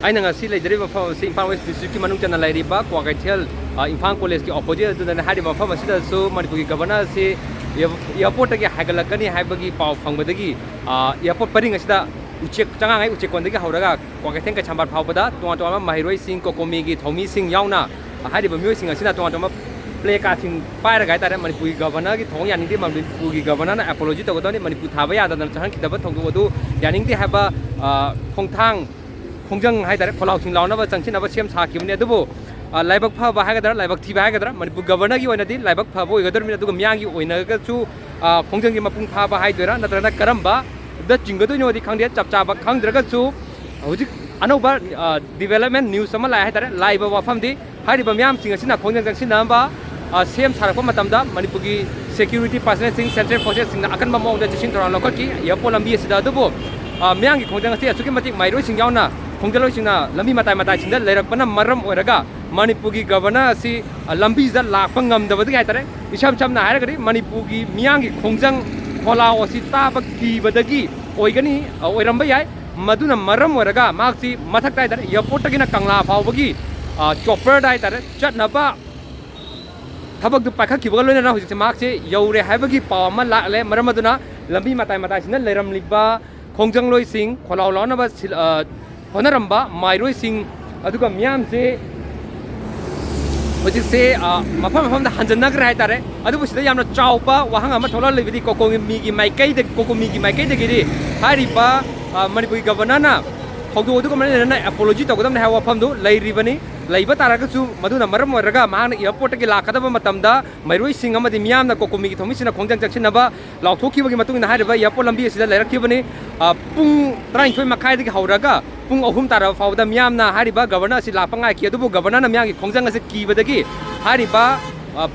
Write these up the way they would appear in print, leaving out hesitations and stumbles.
ꯑꯩꯅ ꯉꯁꯤ ꯂꯩꯖꯔꯤꯕ ꯃꯐꯝ ꯑꯁꯤ ꯏꯝꯐꯥꯜ ꯋꯦꯁ ꯗꯤꯁꯇ꯭ꯔꯤꯛꯀꯤ ꯃꯅꯨꯡ ꯆꯟꯅ ꯂꯩꯔꯤꯕ ꯀ꯭ꯋꯥꯀꯩꯊꯦꯜ ꯏꯝꯐꯥꯜ ꯀꯣꯂꯦꯖꯀꯤ ꯑꯣꯄꯣꯖꯤꯠ ꯑꯗꯨꯗꯅ ꯍꯥꯏꯔꯤꯕ ꯃꯐꯝ ꯑꯁꯤꯗꯁꯨ ꯃꯅꯤꯄꯨꯔꯒꯤ ꯒꯕꯔꯅꯔ ꯑꯁꯤ ꯑꯦꯌꯔꯄꯣꯔꯠꯇꯒꯤ ꯍꯥꯏꯒꯠꯂꯛꯀꯅꯤ ꯍꯥꯏꯕꯒꯤ ꯄꯥꯎ ꯐꯪꯕꯗꯒꯤ ꯑꯦꯌꯔꯄꯣꯔꯠ ꯄꯔꯤꯡ ꯑꯁꯤꯗ ꯆꯉꯥꯡꯉꯩ ꯎꯆꯦꯛꯀꯣꯟꯗꯒꯤ ꯍꯧꯔꯒ ꯀ꯭ꯋꯥꯀꯩꯊꯦꯜ ꯀꯩꯁꯥꯝꯄꯥꯠ ꯐꯥꯎꯕꯗ ꯇꯣꯉꯥꯟ ꯇꯣꯉꯥꯟꯕ ꯃꯍꯩꯔꯣꯏꯁꯤꯡ ꯀꯣꯀꯣꯃꯤꯒꯤ ꯊꯧꯃꯤꯁꯤꯡ ꯌꯥꯎꯅ ꯍꯥꯏꯔꯤꯕ ꯃꯤꯑꯣꯏꯁꯤꯡ ꯑꯁꯤꯅ ꯇꯣꯉꯥꯟ ꯇꯣꯉꯥꯟꯕ ꯄ꯭ꯂꯦ ꯀꯥꯔꯗꯁꯤꯡ ꯄꯥꯏꯔꯒ ꯍꯥꯏꯇꯥꯔꯦ ꯃꯅꯤꯄꯨꯔꯒꯤ ꯒꯕꯔꯅꯔꯒꯤ ꯊꯧꯑꯣꯡ ꯌꯥꯅꯤꯡꯗꯦ ꯃꯅꯤꯄꯨꯔꯒꯤ ꯒꯕꯔꯅꯔꯅ ꯑꯦꯄꯣꯂꯣꯖꯤ ꯇꯧꯒꯗꯕꯅꯤ ꯃꯅꯤꯄꯨꯔ ꯊꯥꯕ ꯌꯥꯗꯗꯅ ꯆꯪꯍꯟꯈꯤꯗꯕ ꯊꯧꯗꯣꯛ ꯑꯗꯨ ꯌꯥꯅꯤꯡꯗꯦ ꯍꯥꯏꯕ ꯈꯣꯡꯖꯪ ꯍꯥꯏꯇꯥꯔꯦ ꯈꯣꯜꯂꯥꯎꯁꯤꯡ ꯂꯥꯎꯅꯕ ꯆꯪꯁꯤꯟꯅꯕ ꯁꯦꯝ ꯁꯥꯈꯤꯕꯅꯤ ꯑꯗꯨꯕꯨ ꯂꯥꯏꯕꯛ ꯐꯕ ꯍꯥꯏꯒꯗ꯭ꯔꯥ ꯂꯥꯏꯕꯛ ꯊꯤꯕ ꯍꯥꯏꯒꯗ꯭ꯔꯥ ꯃꯅꯤꯄꯨꯔ ꯒꯕꯔꯅꯔꯒꯤ ꯑꯣꯏꯅꯗꯤ ꯂꯥꯏꯕꯛ ꯐꯕ ꯑꯣꯏꯒꯗꯧꯔꯤꯕꯅꯤ ꯑꯗꯨꯒ ꯃꯤꯌꯥꯝꯒꯤ ꯑꯣꯏꯅꯒꯁꯨ ꯈꯣꯡꯖꯪꯒꯤ ꯃꯄꯨꯡ ꯐꯥꯕ ꯍꯥꯏꯗꯣꯏꯔꯥ ꯅꯠꯇ꯭ꯔꯒꯅ ꯀꯔꯝꯕꯗ ꯆꯤꯡꯒꯗꯣꯏꯅꯣꯗꯤ ꯈꯪꯗꯦ ꯆꯞ ꯆꯥꯕ ꯈꯪꯗ꯭ꯔꯒꯁꯨ ꯍꯧꯖꯤꯛ ꯑꯅꯧꯕ ꯗꯤꯕꯦꯂꯞꯃꯦꯟ ꯅ꯭ꯌꯨꯁ ꯑꯃ ꯂꯥꯛꯑꯦ ꯍꯥꯏꯇꯥꯔꯦ ꯂꯥꯛꯏꯕ ꯋꯥꯐꯝꯗꯤ ꯍꯥꯏꯔꯤꯕ ꯃꯤꯌꯥꯝꯁꯤꯡ ꯑꯁꯤꯅ ꯈꯣꯡꯖꯪ ꯆꯪꯁꯤꯟꯅꯕ ꯁꯦꯝ ꯁꯥꯔꯛꯄ ꯃꯇꯝꯗ ꯃꯅꯤꯄꯨꯔꯒꯤ ꯁꯦꯀ꯭ꯌꯨꯔꯤꯇꯤ ꯄꯥꯔꯁꯅꯦꯜꯁꯤꯡ ꯁꯦꯟꯇ꯭ꯔꯦꯜ ꯐꯣꯔꯁꯦꯁꯁꯤꯡꯅ ꯑꯀꯟꯕ ꯃꯑꯣꯡꯗ ꯆꯦꯛꯁꯤꯟ ꯊꯧꯔꯥꯡ ꯂꯧꯈꯠꯈꯤ ꯑꯦꯌꯔꯄꯣꯔꯠ ꯂꯝꯕꯤ ꯑꯁꯤꯗ ꯑꯗꯨꯕꯨ ꯃꯤꯌꯥꯝꯒꯤ ꯈꯣꯡꯖꯪ ꯑꯁꯤ ꯑꯁꯨꯛꯀꯤ ꯃꯇꯤꯛ ꯃꯍꯩꯔꯣꯏꯁꯤꯡ ꯌꯥꯎꯅ ꯈꯣꯡꯖꯪꯂꯣꯏꯁꯤꯡꯅ ꯂꯝꯕꯤ ꯃꯇꯥꯏꯁꯤꯡꯗ ꯂꯩꯔꯛꯄꯅ ꯃꯔꯝ ꯑꯣꯏꯔꯒ ꯃꯅꯤꯄꯨꯔꯒꯤ ꯒꯕꯔꯅꯔ ꯑꯁꯤ ꯂꯝꯕꯤꯁꯤꯗ ꯂꯥꯛꯄ ꯉꯝꯗꯕꯗꯒꯤ ꯍꯥꯏꯇꯥꯔꯦ ꯏꯁꯝ ꯁꯝꯅ ꯍꯥꯏꯔꯒꯗꯤ ꯃꯅꯤꯄꯨꯔꯒꯤ ꯃꯤꯌꯥꯝꯒꯤ ꯈꯣꯡꯖꯪ ꯈꯣꯜꯂꯥꯎ ꯑꯁꯤ ꯇꯥꯕ ꯀꯤꯕꯗꯒꯤ ꯑꯣꯏꯔꯝꯕ ꯌꯥꯏ ꯃꯗꯨꯅ ꯃꯔꯝ ꯑꯣꯏꯔꯒ ꯃꯍꯥꯛꯁꯤ ꯃꯊꯛꯇ ꯍꯥꯏꯇꯥꯔꯦ ꯑꯦꯌꯔꯄꯣꯔꯠꯇꯒꯤꯅ ꯀꯪꯂꯥ ꯐꯥꯎꯕꯒꯤ ꯆꯣꯄꯔꯗ ꯍꯥꯏꯇꯥꯔꯦ ꯆꯠꯅꯕ ꯊꯕꯛꯇꯨ ꯄꯥꯏꯈꯠꯈꯤꯕꯒ ꯂꯣꯏꯅꯅ ꯍꯧꯖꯤꯛꯁꯦ ꯃꯍꯥꯛꯁꯦ ꯌꯧꯔꯦ ꯍꯥꯏꯕꯒꯤ ꯄꯥꯎ ꯑꯃ ꯂꯥꯛꯂꯦ ꯃꯔꯝ ꯑꯗꯨꯅ ꯂꯝꯕꯤ ꯃꯇꯥꯏꯁꯤꯗ ꯂꯩꯔꯝꯂꯤꯕ ꯈꯣꯡꯖꯪꯂꯣꯏꯁꯤꯡ ꯈꯣꯜꯂꯥꯎ ꯂꯥꯎꯅꯕ ꯍꯣꯠꯅꯔꯝꯕ ꯃꯍꯩꯔꯣꯏꯁꯤꯡ ꯑꯗꯨꯒ ꯃꯤꯌꯥꯝꯁꯦ ꯍꯧꯖꯤꯛꯁꯦ ꯃꯐꯝꯗ ꯍꯟꯖꯟꯅꯈ꯭ꯔꯦ ꯍꯥꯏꯇꯥꯔꯦ ꯑꯗꯨꯕꯨ ꯁꯤꯗ ꯌꯥꯝꯅ ꯆꯥꯎꯕ ꯋꯥꯍꯪ ꯑꯃ ꯊꯣꯛꯂꯛꯂꯤꯕꯗꯤ ꯀꯣꯀꯣꯃꯤꯒꯤ ꯃꯥꯏꯀꯩꯗꯒꯤꯗꯤ ꯍꯥꯏꯔꯤꯕ ꯃꯅꯤꯄꯨꯔꯒꯤ ꯒꯕꯔꯅꯔꯅ ꯊꯧꯗꯣꯛ ꯑꯗꯨꯒ ꯃꯔꯤ ꯂꯩꯅꯅ ꯑꯦꯄꯣꯂꯣꯖꯤ ꯇꯧꯒꯗꯕꯅꯤ ꯍꯥꯏꯕ ꯋꯥꯐꯝꯗꯨ ꯂꯩꯕ ꯇꯥꯔꯒꯁꯨ ꯃꯗꯨꯅ ꯃꯔꯝ ꯑꯣꯏꯔꯒ ꯃꯍꯥꯛꯅ ꯑꯦꯌꯔꯄꯣꯔꯠꯇꯒꯤ ꯂꯥꯛꯀꯗꯕ ꯃꯇꯝꯗ ꯃꯍꯩꯔꯣꯏꯁꯤꯡ ꯑꯃꯗꯤ ꯃꯤꯌꯥꯝꯅ ꯀꯣꯀꯣꯃꯤꯒꯤ ꯊꯧꯃꯤꯁꯤꯡꯅ ꯈꯣꯡꯖꯪ ꯆꯪꯁꯤꯟꯅꯕ ꯂꯥꯎꯊꯣꯛꯈꯤꯕꯒꯤ ꯃꯇꯨꯡ ꯏꯟꯅ ꯍꯥꯏꯔꯤꯕ ꯑꯦꯌꯔꯄꯣꯔꯠ ꯂꯝꯕꯤ ꯑꯁꯤꯗ ꯂꯩꯔꯛꯈꯤꯕꯅꯤ ꯄꯨꯡ 12:30 ꯍꯧꯔꯒ ꯄꯨꯡ 3 ꯇꯥꯔꯕ ꯐꯥꯎꯕꯗ ꯃꯤꯌꯥꯝꯅ ꯍꯥꯏꯔꯤꯕ ꯒꯕꯔꯅꯔ ꯑꯁꯤ ꯂꯥꯛꯄ ꯉꯥꯏꯈꯤ ꯑꯗꯨꯕꯨ ꯒꯕꯔꯅꯔꯅ ꯃꯤꯌꯥꯝꯒꯤ ꯈꯣꯡꯖꯪ ꯑꯁꯤ ꯀꯤꯕꯗꯒꯤ ꯍꯥꯏꯔꯤꯕ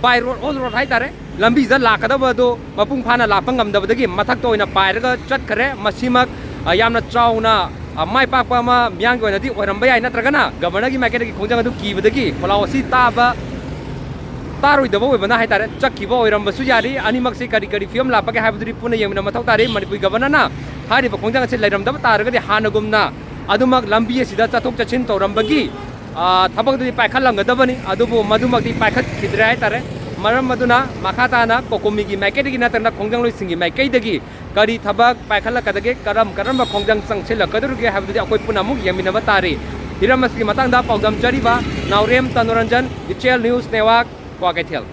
ꯕꯥꯏ ꯔꯣꯗ ꯑꯣꯜ ꯔꯣꯗ ꯍꯥꯏꯇꯥꯔꯦ ꯂꯝꯕꯤꯁꯤꯗ ꯂꯥꯛꯀꯗꯕꯗꯣ ꯃꯄꯨꯡ ꯐꯥꯅ ꯂꯥꯛꯄ ꯉꯝꯗꯕꯗꯒꯤ ꯃꯊꯛꯇ ꯑꯣꯏꯅ ꯄꯥꯏꯔꯒ ꯆꯠꯈ꯭ꯔꯦ ꯃꯁꯤꯃꯛ ꯌꯥꯝꯅ ꯆꯥꯎꯅ ꯃꯥꯏ ꯄꯥꯛꯄ ꯑꯃ ꯃꯤꯌꯥꯝꯒꯤ ꯑꯣꯏꯅꯗꯤ ꯑꯣꯏꯔꯝꯕ ꯌꯥꯏ ꯅꯠꯇ꯭ꯔꯒꯅ ꯒꯕꯔꯅꯔꯒꯤ ꯃꯥꯏꯀꯩꯗꯒꯤ ꯈꯣꯡꯖꯪ ꯑꯗꯨ ꯀꯤꯕꯗꯒꯤ ꯈꯣꯜꯂꯥꯎ ꯑꯁꯤ ꯇꯥꯔꯣꯏꯗꯕ ꯑꯣꯏꯕꯅ ꯍꯥꯏꯇꯥꯔꯦ ꯆꯠꯈꯤꯕ ꯑꯣꯏꯔꯝꯕꯁꯨ ꯌꯥꯔꯤ ꯑꯅꯤꯃꯛꯁꯤ ꯀꯔꯤ ꯐꯤꯕꯝ ꯂꯥꯛꯄꯒꯦ ꯍꯥꯏꯕꯗꯨꯗꯤ ꯄꯨꯟꯅ ꯌꯦꯡꯃꯤꯟꯅꯕ ꯃꯊꯧ ꯇꯥꯔꯤ ꯃꯅꯤꯄꯨꯔꯒꯤ ꯒꯕꯔꯅꯔꯅ ꯍꯥꯏꯔꯤꯕ ꯈꯣꯡꯖꯪ ꯑꯁꯤ ꯂꯩꯔꯝꯗꯕ ꯇꯥꯔꯒꯗꯤ ꯍꯥꯟꯅꯒꯨꯝꯅ ꯑꯗꯨꯃꯛ ꯂꯝꯕꯤ ꯑꯁꯤꯗ ꯆꯠꯊꯣꯛ ꯆꯠꯁꯤꯟ ꯇꯧꯔꯝꯕꯒꯤ ꯊꯕꯛꯇꯨꯗꯤ ꯄꯥꯏꯈꯠꯂꯝꯒꯗꯕꯅꯤ ꯑꯗꯨꯕꯨ ꯃꯗꯨꯃꯛꯇꯤ ꯄꯥꯏꯈꯠꯈꯤꯗ꯭ꯔꯦ ꯍꯥꯏꯇꯥꯔꯦ ꯃꯔꯝ ꯑꯗꯨꯅ ꯃꯈꯥ ꯇꯥꯅ ꯀꯣꯀꯣꯃꯤꯒꯤ ꯃꯥꯏꯀꯩꯗꯒꯤ ꯅꯠꯇ꯭ꯔꯒꯅ ꯈꯣꯡꯖꯪꯂꯣꯏꯁꯤꯡꯒꯤ ꯃꯥꯏꯀꯩꯗꯒꯤ ꯀꯔꯤ ꯊꯕꯛ ꯄꯥꯏꯈꯠꯂꯛꯀꯗꯒꯦ ꯀꯔꯝꯕ ꯈꯣꯡꯖꯪ ꯆꯪꯁꯤꯜꯂꯛꯀꯗꯧꯔꯤꯒꯦ ꯍꯥꯏꯕꯗꯨꯗꯤ ꯑꯩꯈꯣꯏ ꯄꯨꯟꯅ ꯑꯃꯨꯛ ꯌꯦꯡꯃꯤꯟꯅꯕ ꯇꯥꯔꯤ ꯍꯤꯔꯝ ꯑꯁꯤꯒꯤ ꯃꯇꯥꯡꯗ ꯄꯥꯎꯗꯝꯖꯔꯤꯕ ꯅꯥꯎꯔꯦꯝ ꯇꯅꯨꯔꯟꯖꯟ ꯏꯆꯦꯜ ꯅ꯭ꯌꯨꯁ ꯅꯦꯠꯋꯥꯔꯛ ꯀ꯭ꯋꯥꯀꯩꯊꯦꯜ